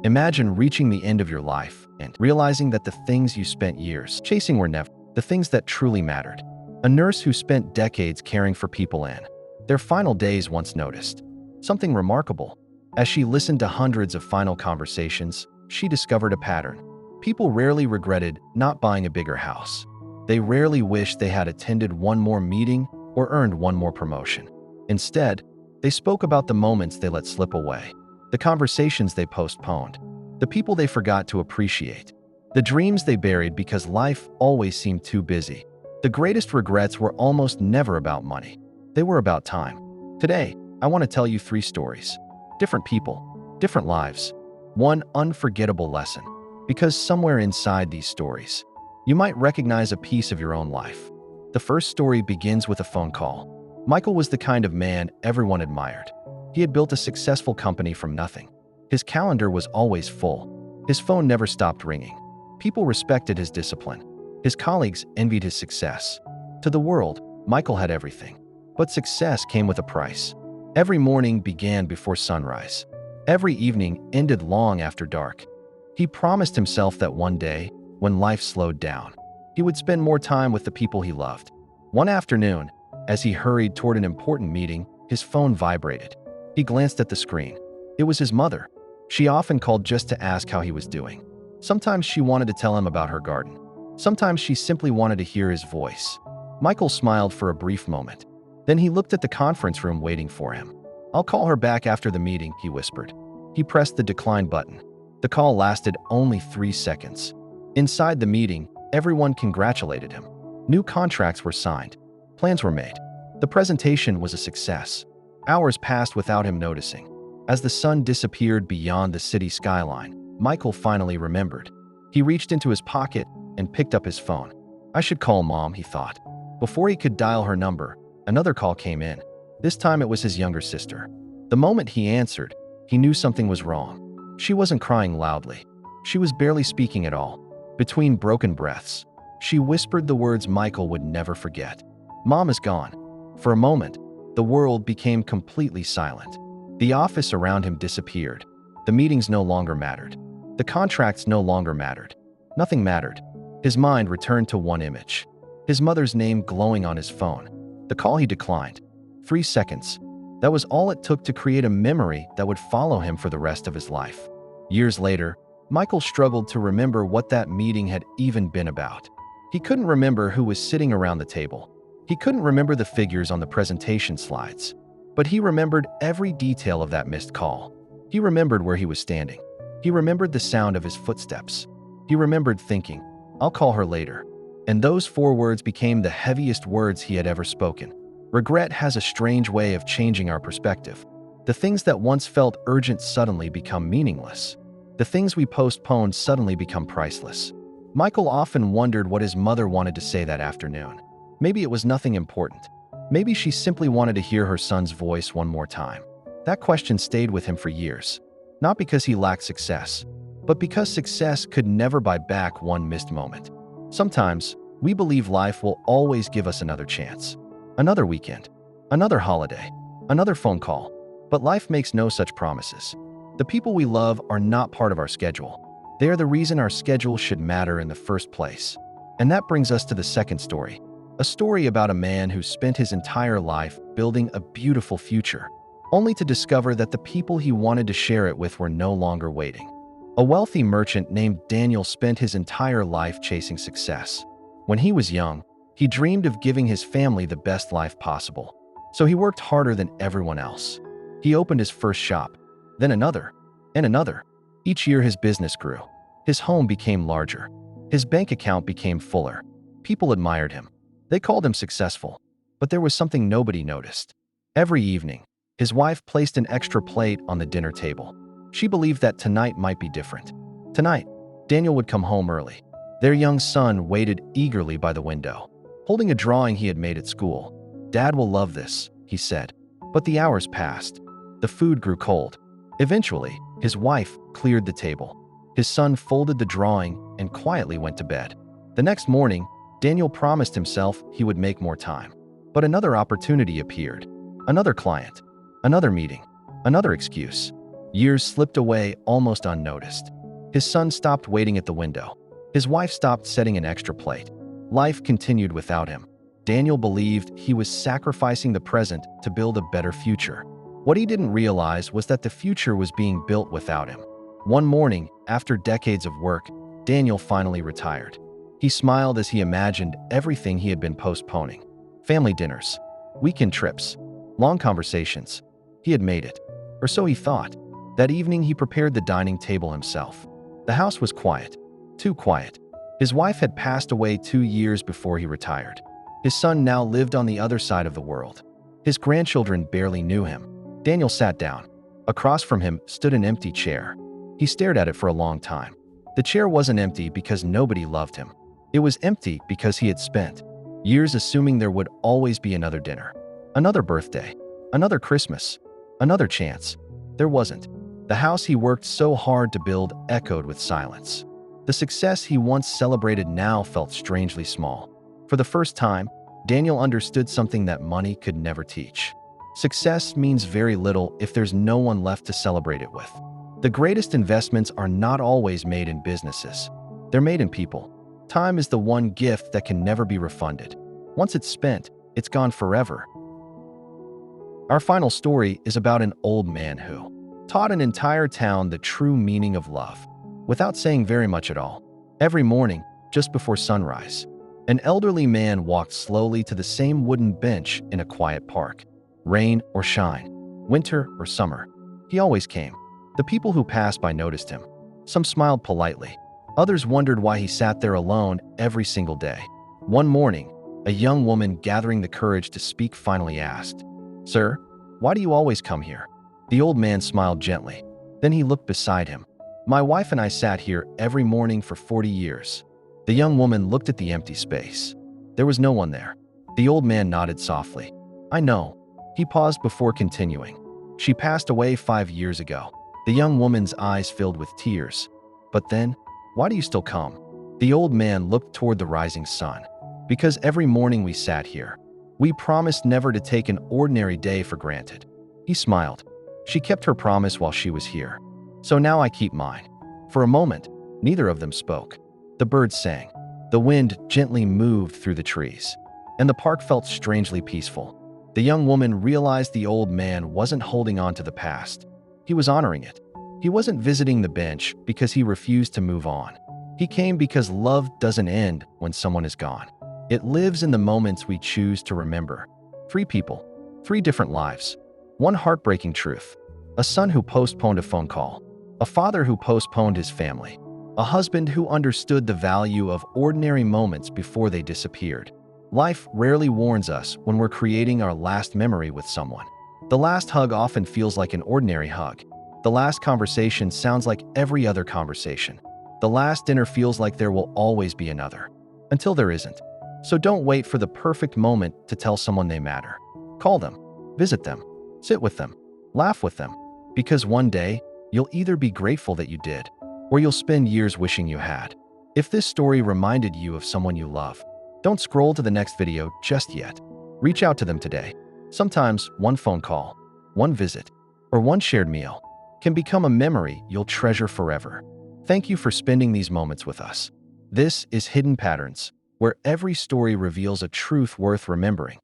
Imagine reaching the end of your life and realizing that the things you spent years chasing were never the things that truly mattered. A nurse who spent decades caring for people in their final days once noticed something remarkable. As she listened to hundreds of final conversations, she discovered a pattern. People rarely regretted not buying a bigger house. They rarely wished they had attended one more meeting or earned one more promotion. Instead, they spoke about the moments they let slip away, the conversations they postponed, the people they forgot to appreciate, the dreams they buried because life always seemed too busy. The greatest regrets were almost never about money. They were about time. Today, I want to tell you 3 stories. Different people, different lives. One unforgettable lesson. Because somewhere inside these stories, you might recognize a piece of your own life. The first story begins with a phone call. Michael was the kind of man everyone admired. He had built a successful company from nothing. His calendar was always full. His phone never stopped ringing. People respected his discipline. His colleagues envied his success. To the world, Michael had everything. But success came with a price. Every morning began before sunrise. Every evening ended long after dark. He promised himself that one day, when life slowed down, he would spend more time with the people he loved. One afternoon, as he hurried toward an important meeting, his phone vibrated. He glanced at the screen. It was his mother. She often called just to ask how he was doing. Sometimes she wanted to tell him about her garden. Sometimes she simply wanted to hear his voice. Michael smiled for a brief moment. Then he looked at the conference room waiting for him. "I'll call her back after the meeting," he whispered. He pressed the decline button. The call lasted only 3 seconds. Inside the meeting, everyone congratulated him. New contracts were signed. Plans were made. The presentation was a success. Hours passed without him noticing. As the sun disappeared beyond the city skyline, Michael finally remembered. He reached into his pocket and picked up his phone. "I should call Mom," he thought. Before he could dial her number, another call came in. This time it was his younger sister. The moment he answered, he knew something was wrong. She wasn't crying loudly. She was barely speaking at all. Between broken breaths, she whispered the words Michael would never forget. "Mom is gone." For a moment, the world became completely silent. The office around him disappeared. The meetings no longer mattered. The contracts no longer mattered. Nothing mattered. His mind returned to one image. His mother's name glowing on his phone. The call he declined. 3 seconds. That was all it took to create a memory that would follow him for the rest of his life. Years later, Michael struggled to remember what that meeting had even been about. He couldn't remember who was sitting around the table. He couldn't remember the figures on the presentation slides. But he remembered every detail of that missed call. He remembered where he was standing. He remembered the sound of his footsteps. He remembered thinking, "I'll call her later." And those 4 words became the heaviest words he had ever spoken. Regret has a strange way of changing our perspective. The things that once felt urgent suddenly become meaningless. The things we postponed suddenly become priceless. Michael often wondered what his mother wanted to say that afternoon. Maybe it was nothing important. Maybe she simply wanted to hear her son's voice one more time. That question stayed with him for years. Not because he lacked success, but because success could never buy back one missed moment. Sometimes, we believe life will always give us another chance. Another weekend, another holiday, another phone call. But life makes no such promises. The people we love are not part of our schedule. They are the reason our schedule should matter in the first place. And that brings us to the second story. A story about a man who spent his entire life building a beautiful future, only to discover that the people he wanted to share it with were no longer waiting. A wealthy merchant named Daniel spent his entire life chasing success. When he was young, he dreamed of giving his family the best life possible. So he worked harder than everyone else. He opened his first shop, then another, and another. Each year his business grew. His home became larger. His bank account became fuller. People admired him. They called him successful. But there was something nobody noticed. Every evening, his wife placed an extra plate on the dinner table. She believed that tonight might be different. Tonight, Daniel would come home early. Their young son waited eagerly by the window, holding a drawing he had made at school. "Dad will love this," he said. But the hours passed. The food grew cold. Eventually, his wife cleared the table. His son folded the drawing and quietly went to bed. The next morning, Daniel promised himself he would make more time. But another opportunity appeared. Another client. Another meeting. Another excuse. Years slipped away almost unnoticed. His son stopped waiting at the window. His wife stopped setting an extra plate. Life continued without him. Daniel believed he was sacrificing the present to build a better future. What he didn't realize was that the future was being built without him. One morning, after decades of work, Daniel finally retired. He smiled as he imagined everything he had been postponing. Family dinners, weekend trips, long conversations. He had made it, or so he thought. That evening, he prepared the dining table himself. The house was quiet, too quiet. His wife had passed away 2 years before he retired. His son now lived on the other side of the world. His grandchildren barely knew him. Daniel sat down. Across from him stood an empty chair. He stared at it for a long time. The chair wasn't empty because nobody loved him. It was empty because he had spent years assuming there would always be another dinner, another birthday, another Christmas, another chance. There wasn't. The house he worked so hard to build echoed with silence. The success he once celebrated now felt strangely small. For the first time, Daniel understood something that money could never teach. Success means very little if there's no one left to celebrate it with. The greatest investments are not always made in businesses. They're made in people. Time is the one gift that can never be refunded. Once it's spent, it's gone forever. Our final story is about an old man who taught an entire town the true meaning of love, without saying very much at all. Every morning, just before sunrise, an elderly man walked slowly to the same wooden bench in a quiet park. Rain or shine, winter or summer, he always came. The people who passed by noticed him. Some smiled politely. Others wondered why he sat there alone every single day. One morning, a young woman gathering the courage to speak finally asked, "Sir, why do you always come here?" The old man smiled gently. Then he looked beside him. "My wife and I sat here every morning for 40 years. The young woman looked at the empty space. There was no one there. The old man nodded softly. "I know." He paused before continuing. "She passed away 5 years ago." The young woman's eyes filled with tears. "But then, why do you still come?" The old man looked toward the rising sun. "Because every morning we sat here. We promised never to take an ordinary day for granted." He smiled. "She kept her promise while she was here. So now I keep mine." For a moment, neither of them spoke. The birds sang. The wind gently moved through the trees, and the park felt strangely peaceful. The young woman realized the old man wasn't holding on to the past. He was honoring it. He wasn't visiting the bench because he refused to move on. He came because love doesn't end when someone is gone. It lives in the moments we choose to remember. 3 people, 3 different lives. One heartbreaking truth. A son who postponed a phone call. A father who postponed his family. A husband who understood the value of ordinary moments before they disappeared. Life rarely warns us when we're creating our last memory with someone. The last hug often feels like an ordinary hug. The last conversation sounds like every other conversation. The last dinner feels like there will always be another, until there isn't. So don't wait for the perfect moment to tell someone they matter. Call them, visit them, sit with them, laugh with them, because one day you'll either be grateful that you did, or you'll spend years wishing you had. If this story reminded you of someone you love, don't scroll to the next video just yet. Reach out to them today. Sometimes one phone call, one visit, or one shared meal can become a memory you'll treasure forever. Thank you for spending these moments with us. This is Hidden Patterns, where every story reveals a truth worth remembering.